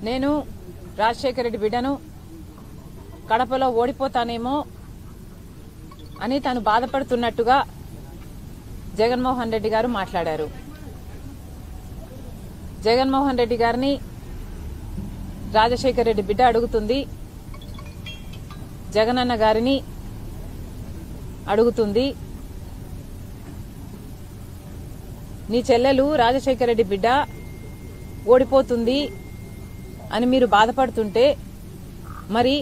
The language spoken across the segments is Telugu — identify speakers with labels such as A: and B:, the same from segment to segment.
A: నేను రాజశేఖర రెడ్డి బిడ్డను కడపలో ఓడిపోతానేమో అని తాను బాధపడుతున్నట్టుగా జగన్మోహన్ రెడ్డి గారు మాట్లాడారు. జగన్మోహన్ రెడ్డి గారిని రాజశేఖర రెడ్డి బిడ్డ అడుగుతుంది, జగనన్న గారిని అడుగుతుంది. నీ చెల్లెలు రాజశేఖర రెడ్డి బిడ్డ ఓడిపోతుంది అని మీరు బాధపడుతుంటే మరి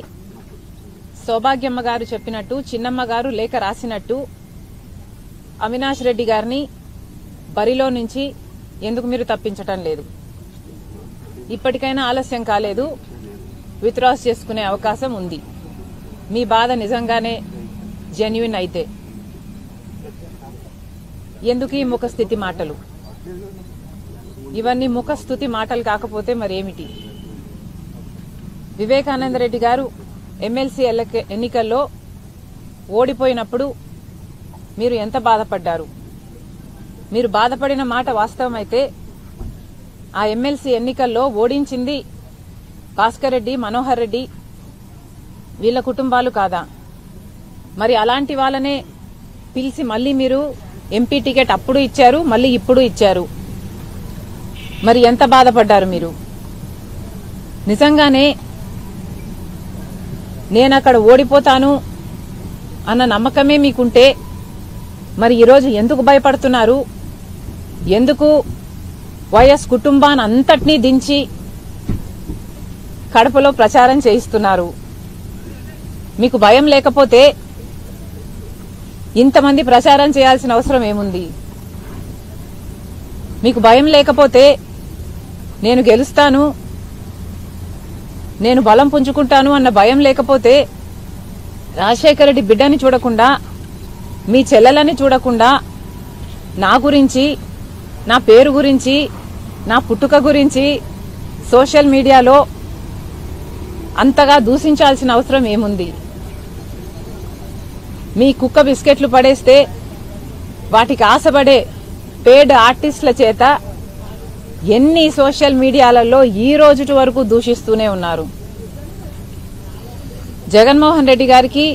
A: సౌభాగ్యమ్మ గారు చెప్పినట్టు, చిన్నమ్మ గారు లేఖ రాసినట్టు అవినాష్ రెడ్డి గారిని బరిలో నుంచి ఎందుకు మీరు తప్పించటం లేదు? ఇప్పటికైనా ఆలస్యం కాలేదు, విత్డ్రాస్ చేసుకునే అవకాశం ఉంది. మీ బాధ నిజంగానే జెన్యున్ అయితే ఎందుకు ఈ ముఖస్థితి మాటలు? ఇవన్నీ ముఖస్థుతి మాటలు కాకపోతే మరేమిటి? వివేకానంద రెడ్డి గారు ఎమ్మెల్సీ ఎన్నికల్లో ఓడిపోయినప్పుడు మీరు ఎంత బాధపడ్డారు? మీరు బాధపడిన మాట వాస్తవమైతే ఆ ఎమ్మెల్సీ ఎన్నికల్లో ఓడించింది భాస్కర్ రెడ్డి, మనోహర్ రెడ్డి వీళ్ల కుటుంబాలు కాదా? మరి అలాంటి వాళ్ళనే పిలిచి మళ్లీ మీరు ఎంపీ టికెట్ అప్పుడు ఇచ్చారు, మళ్లీ ఇప్పుడు ఇచ్చారు. మరి ఎంత బాధపడ్డారు మీరు? నిజంగానే నేనక్కడ ఓడిపోతాను అన్న నమ్మకమే మీకుంటే మరి ఈరోజు ఎందుకు భయపడుతున్నారు? ఎందుకు వైఎస్ కుటుంబాన్ని అంతటినీ దించి కడపలో ప్రచారం చేయిస్తున్నారు? మీకు భయం లేకపోతే ఇంతమంది ప్రచారం చేయాల్సిన అవసరం ఏముంది? మీకు భయం లేకపోతే నేను గెలుస్తాను, నేను బలం పుంజుకుంటాను అన్న భయం లేకపోతే రాజశేఖర రెడ్డి బిడ్డని చూడకుండా, మీ చెల్లెలని చూడకుండా నా గురించి, నా పేరు గురించి, నా పుట్టుక గురించి సోషల్ మీడియాలో అంతగా దూషించాల్సిన అవసరం ఏముంది? మీ కుక్క బిస్కెట్లు పడేస్తే వాటికి ఆశపడే పేడ్ ఆర్టిస్టుల చేత ఎన్ని సోషల్ మీడియాలలో ఈ రోజుటి వరకు దూషిస్తూనే ఉన్నారు. జగన్మోహన్ రెడ్డి గారికి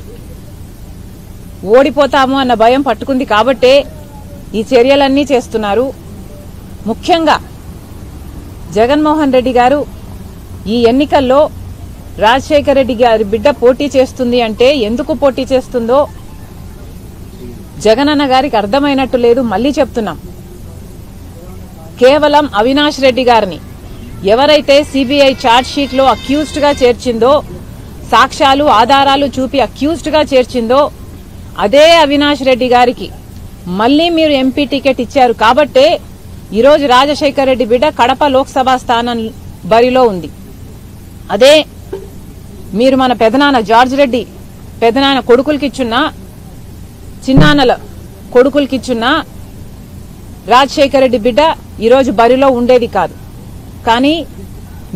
A: ఓడిపోతాము అన్న భయం పట్టుకుంది కాబట్టే ఈ చర్యలన్నీ చేస్తున్నారు. ముఖ్యంగా జగన్మోహన్ రెడ్డి గారు ఈ ఎన్నికల్లో రాజశేఖర రెడ్డి గారి బిడ్డ పోటీ చేస్తుంది అంటే ఎందుకు పోటీ చేస్తుందో జగనన్న గారికి అర్థమైనట్టు లేదు. మళ్లీ చెప్తున్నాం, కేవలం అవినాష్ రెడ్డి గారిని ఎవరైతే సిబిఐ ఛార్జ్ షీట్ లో అక్యూజ్డ్ గా చేర్చిందో, సాక్ష్యాలు ఆధారాలు చూపి అక్యూజ్డ్ గా చేర్చిందో అదే అవినాష్ రెడ్డి గారికి మళ్లీ మీరు ఎంపీ టికెట్ ఇచ్చారు కాబట్టే ఈరోజు రాజశేఖర రెడ్డి బిడ్డ కడప లోక్సభ స్థానం బరిలో ఉంది. అదే మీరు మన పెదనాన్న జార్జ్ రెడ్డి పెదనాన్న కొడుకులకిచ్చున్నా, చిన్నాన్నల కొడుకులకిచ్చున్నా రాజశేఖర రెడ్డి బిడ్డ ఈరోజు బరిలో ఉండేది కాదు. కానీ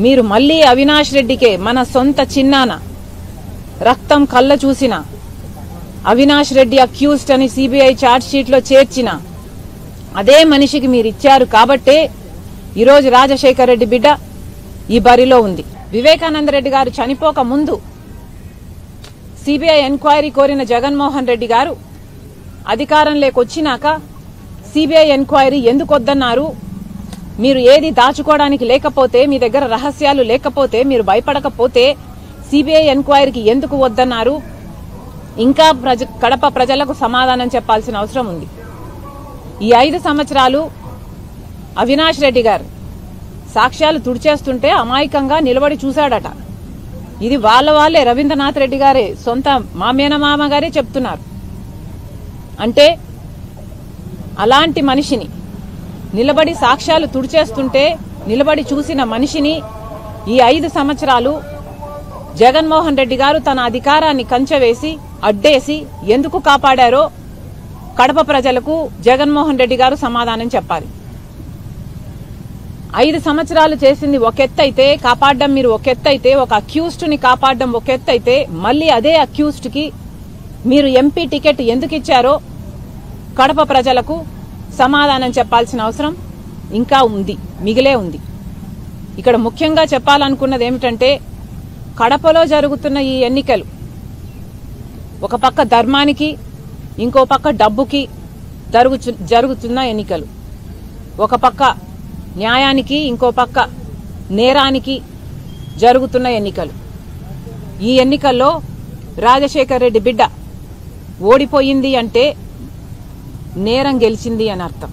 A: మీరు మళ్లీ అవినాష్ రెడ్డికే, మన సొంత చిన్నాన్న రక్తం కళ్ళ చూసిన అవినాష్ రెడ్డి అక్యూజ్డ్ అని సిబిఐ ఛార్జ్ షీట్ లో చేర్చిన అదే మనిషికి మీరు ఇచ్చారు కాబట్టే ఈరోజు రాజశేఖర రెడ్డి బిడ్డ ఈ బరిలో ఉంది. వివేకానంద రెడ్డి గారు చనిపోక ముందు సిబిఐ ఎంక్వైరీ కోరిన జగన్మోహన్ రెడ్డి గారు అధికారంలోకి వచ్చినాక సిబిఐ ఎంక్వైరీ ఎందుకు వద్దన్నారు? మీరు ఏది దాచుకోవడానికి లేకపోతే, మీ దగ్గర రహస్యాలు లేకపోతే, మీరు భయపడకపోతే సిబిఐ ఎంక్వైరీకి ఎందుకు వద్దన్నారు? ఇంకా కడప ప్రజలకు సమాధానం చెప్పాల్సిన అవసరం ఉంది. ఈ 5 సంవత్సరాలు అవినాష్ రెడ్డి గారు సాక్ష్యాలు తుడిచేస్తుంటే అమాయకంగా నిలబడి చూశాడట. ఇది వాళ్ళే రవీంద్రనాథ్ రెడ్డి గారే, సొంత మామేనమామ గారే చెప్తున్నారు. అంటే అలాంటి మనిషిని నిలబడి సాక్ష్యాలు తుడిచేస్తుంటే నిలబడి చూసిన మనిషిని ఈ 5 సంవత్సరాలు జగన్మోహన్ రెడ్డి గారు తన అధికారాన్ని కంచెవేసి అడ్డేసి ఎందుకు కాపాడారో కడప ప్రజలకు జగన్మోహన్ రెడ్డి గారు సమాధానం చెప్పాలి. 5 సంవత్సరాలు చేసింది ఒక ఎత్తైతే, కాపాడడం మీరు ఒక ఎత్తైతే, ఒక అక్యూజ్డ్ ని కాపాడడం ఒక ఎత్తైతే, మళ్లీ అదే అక్యూజ్డ్ కి మీరు ఎంపీ టికెట్ ఎందుకు ఇచ్చారో కడప ప్రజలకు సమాధానం చెప్పాల్సిన అవసరం ఇంకా ఉంది, మిగిలే ఉంది. ఇక్కడ ముఖ్యంగా చెప్పాలనుకున్నది ఏమిటంటే కడపలో జరుగుతున్న ఈ ఎన్నికలు ఒక పక్క ధర్మానికి ఇంకో పక్క డబ్బుకి జరుగుతున్న ఎన్నికలు, ఒక పక్క న్యాయానికి ఇంకో పక్క నేరానికి జరుగుతున్న ఎన్నికలు. ఈ ఎన్నికల్లో రాజశేఖర్ రెడ్డి బిడ్డ ఓడిపోయింది అంటే నేరం గెలిచింది అని అర్థం.